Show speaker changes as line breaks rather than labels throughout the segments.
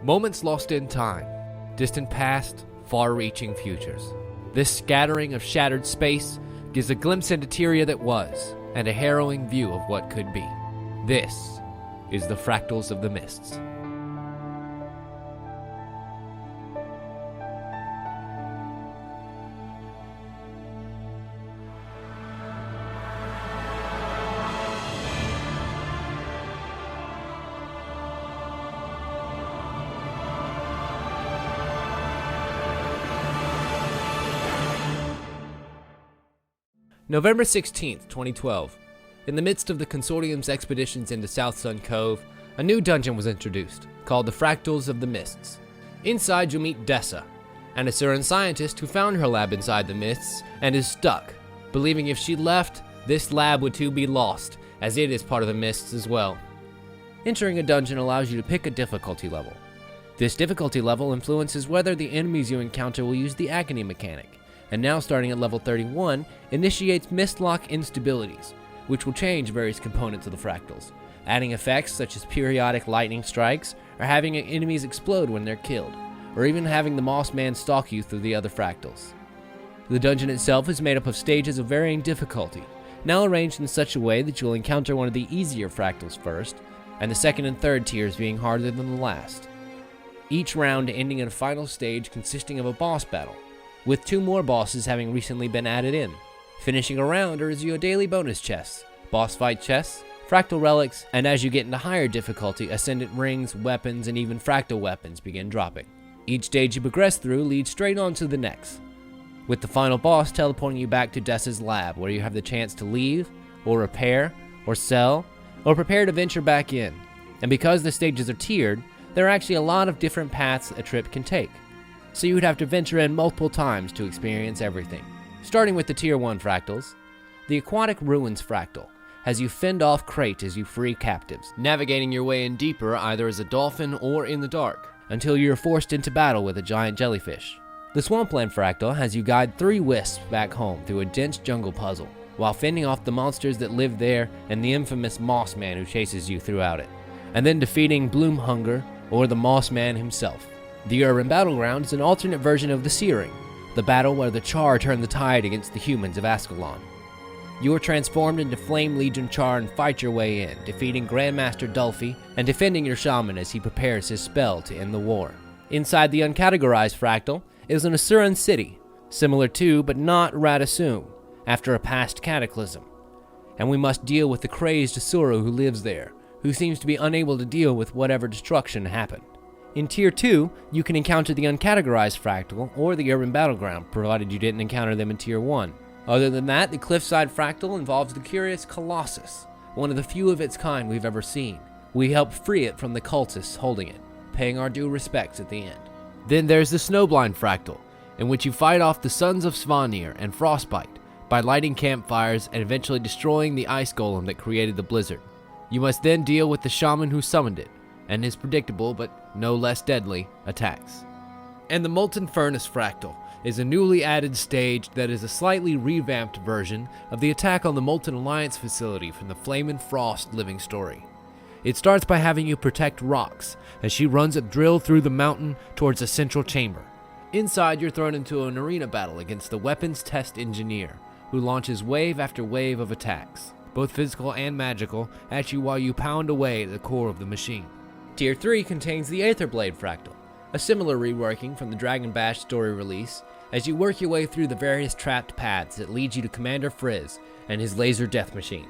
Moments lost in time, distant past, far-reaching futures. This scattering of shattered space gives a glimpse into Tyria that was, and a harrowing view of what could be. This is the Fractals of the Mists. November 16th, 2012. In the midst of the Consortium's expeditions into South Sun Cove, a new dungeon was introduced, called the Fractals of the Mists. Inside you'll meet Dessa, an Asuran scientist who found her lab inside the Mists and is stuck, believing if she left, this lab would too be lost, as it is part of the Mists as well. Entering a dungeon allows you to pick a difficulty level. This difficulty level influences whether the enemies you encounter will use the Agony mechanic, and now starting at level 31, initiates Mistlock instabilities, which will change various components of the fractals, adding effects such as periodic lightning strikes, or having enemies explode when they're killed, or even having the Moss Man stalk you through the other fractals. The dungeon itself is made up of stages of varying difficulty, now arranged in such a way that you'll encounter one of the easier fractals first, and the second and third tiers being harder than the last. Each round ending in a final stage consisting of a boss battle, with 2 more bosses having recently been added in. Finishing a round is your daily bonus chests, boss fight chests, fractal relics, and as you get into higher difficulty, ascendant rings, weapons, and even fractal weapons begin dropping. Each stage you progress through leads straight on to the next, with the final boss teleporting you back to Dessa's lab, where you have the chance to leave, or repair, or sell, or prepare to venture back in. And because the stages are tiered, there are actually a lot of different paths a trip can take, so you would have to venture in multiple times to experience everything. Starting with the Tier 1 fractals, the Aquatic Ruins fractal has you fend off Crate as you free captives, navigating your way in deeper either as a dolphin or in the dark, until you're forced into battle with a giant jellyfish. The Swampland fractal has you guide 3 wisps back home through a dense jungle puzzle, while fending off the monsters that live there and the infamous Moss Man who chases you throughout it, and then defeating Bloomhunger or the Moss Man himself. The Urban Battleground is an alternate version of the Searing, the battle where the Char turned the tide against the humans of Ascalon. You are transformed into Flame Legion Char and fight your way in, defeating Grandmaster Dulphy and defending your shaman as he prepares his spell to end the war. Inside the Uncategorized fractal is an Asuran city, similar to but not Radasum, after a past cataclysm, and we must deal with the crazed Asura who lives there, who seems to be unable to deal with whatever destruction happened. In Tier 2, you can encounter the Uncategorized fractal or the Urban Battleground, provided you didn't encounter them in Tier 1. Other than that, the Cliffside fractal involves the curious Colossus, one of the few of its kind we've ever seen. We help free it from the cultists holding it, paying our due respects at the end. Then there's the Snowblind fractal, in which you fight off the Sons of Svanir and Frostbite by lighting campfires and eventually destroying the ice golem that created the blizzard. You must then deal with the shaman who summoned it, and his predictable, but no less deadly, attacks. And the Molten Furnace fractal is a newly added stage that is a slightly revamped version of the attack on the Molten Alliance facility from the Flame and Frost living story. It starts by having you protect Rox as she runs a drill through the mountain towards a central chamber. Inside, you're thrown into an arena battle against the Weapons Test Engineer, who launches wave after wave of attacks, both physical and magical, at you while you pound away at the core of the machine. Tier 3 contains the Aetherblade fractal, a similar reworking from the Dragon Bash story release, as you work your way through the various trapped paths that lead you to Commander Frizz and his laser death machine.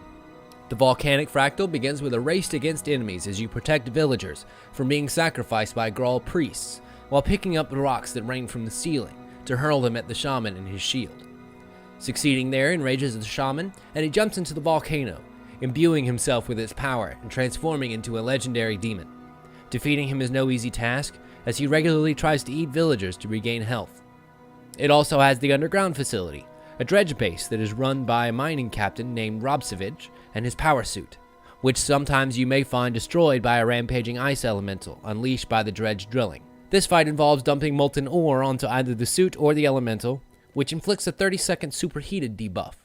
The Volcanic fractal begins with a race against enemies as you protect villagers from being sacrificed by Grawl priests, while picking up the rocks that rain from the ceiling to hurl them at the shaman and his shield. Succeeding there enrages the shaman, and he jumps into the volcano, imbuing himself with its power and transforming into a legendary demon. Defeating him is no easy task, as he regularly tries to eat villagers to regain health. It also has the Underground facility, a dredge base that is run by a mining captain named Robsevich and his power suit, which sometimes you may find destroyed by a rampaging ice elemental unleashed by the dredge drilling. This fight involves dumping molten ore onto either the suit or the elemental, which inflicts a 30-second superheated debuff,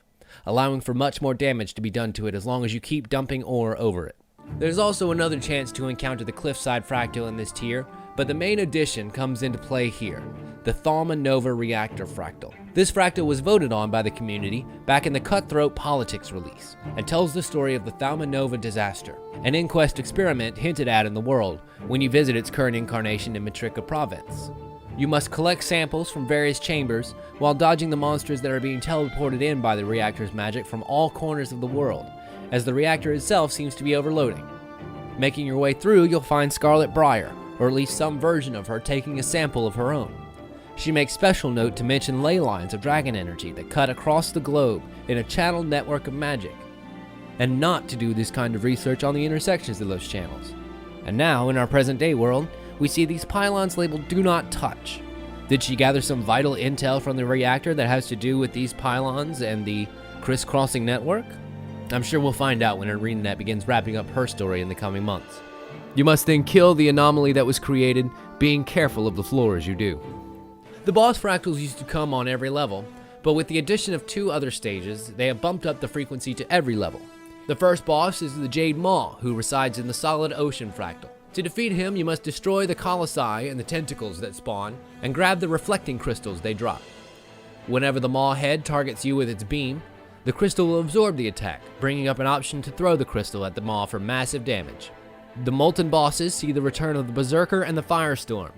allowing for much more damage to be done to it as long as you keep dumping ore over it. There's also another chance to encounter the Cliffside fractal in this tier But the main addition comes into play here, the Thalma Nova Reactor Fractal. This fractal was voted on by the community back in the Cutthroat Politics release, and tells the story of the Thalma Nova disaster, an inquest experiment hinted at in the world when you visit its current incarnation in Matrica Province. You must collect samples from various chambers while dodging the monsters that are being teleported in by the reactor's magic from all corners of the world, as the reactor itself seems to be overloading. Making your way through, you'll find Scarlet Briar, or at least some version of her taking a sample of her own. She makes special note to mention ley lines of dragon energy that cut across the globe in a channeled network of magic, and not to do this kind of research on the intersections of those channels. And now, in our present day world, we see these pylons labeled "Do Not Touch." Did she gather some vital intel from the reactor that has to do with these pylons and the crisscrossing network? I'm sure we'll find out when ArenaNet begins wrapping up her story in the coming months. You must then kill the anomaly that was created, being careful of the floor as you do. The boss fractals used to come on every level, but with the addition of 2 other stages, they have bumped up the frequency to every level. The first boss is the Jade Maw, who resides in the Solid Ocean Fractal. To defeat him, you must destroy the colossi and the tentacles that spawn, and grab the reflecting crystals they drop. Whenever the Maw head targets you with its beam, the crystal will absorb the attack, bringing up an option to throw the crystal at the Maw for massive damage. The Molten bosses see the return of the Berserker and the Firestorm,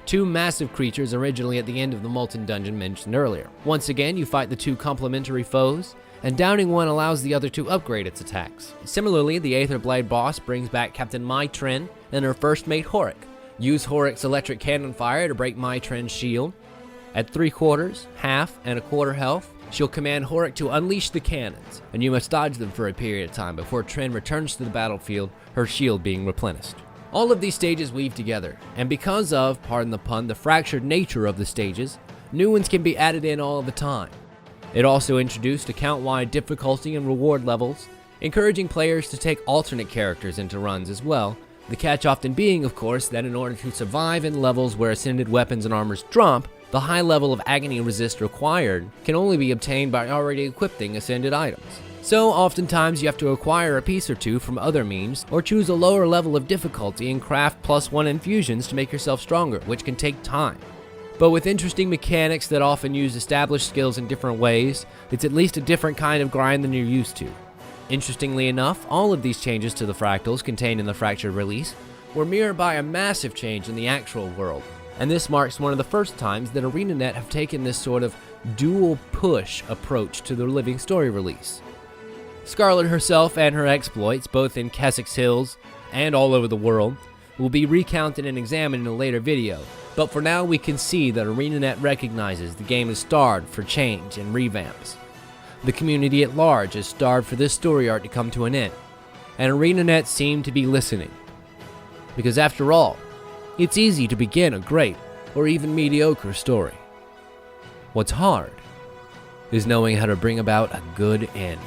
2 massive creatures originally at the end of the Molten dungeon mentioned earlier. Once again, you fight the 2 complementary foes, and downing one allows the other to upgrade its attacks. Similarly, the Aetherblade boss brings back Captain Mai Trin and her first mate Horik. Use Horik's electric cannon fire to break Mai Trin's shield. At 3/4, half, and a quarter health, she'll command Horik to unleash the cannons, and you must dodge them for a period of time before Trin returns to the battlefield, her shield being replenished. All of these stages weave together, and because of, pardon the pun, the fractured nature of the stages, new ones can be added in all the time. It also introduced account-wide difficulty and reward levels, encouraging players to take alternate characters into runs as well, the catch often being, of course, that in order to survive in levels where ascended weapons and armors drop, the high level of agony resist required can only be obtained by already equipping ascended items. So oftentimes you have to acquire a piece or 2 from other means, or choose a lower level of difficulty and craft +1 infusions to make yourself stronger, which can take time. But with interesting mechanics that often use established skills in different ways, it's at least a different kind of grind than you're used to. Interestingly enough, all of these changes to the fractals contained in the Fractured release were mirrored by a massive change in the actual world, and this marks one of the first times that ArenaNet have taken this sort of dual push approach to the Living Story release. Scarlet herself and her exploits, both in Keswick's Hills and all over the world, will be recounted and examined in a later video, but for now we can see that ArenaNet recognizes the game is starved for change and revamps. The community at large is starved for this story arc to come to an end, and ArenaNet seem to be listening. Because after all, it's easy to begin a great or even mediocre story. What's hard is knowing how to bring about a good end.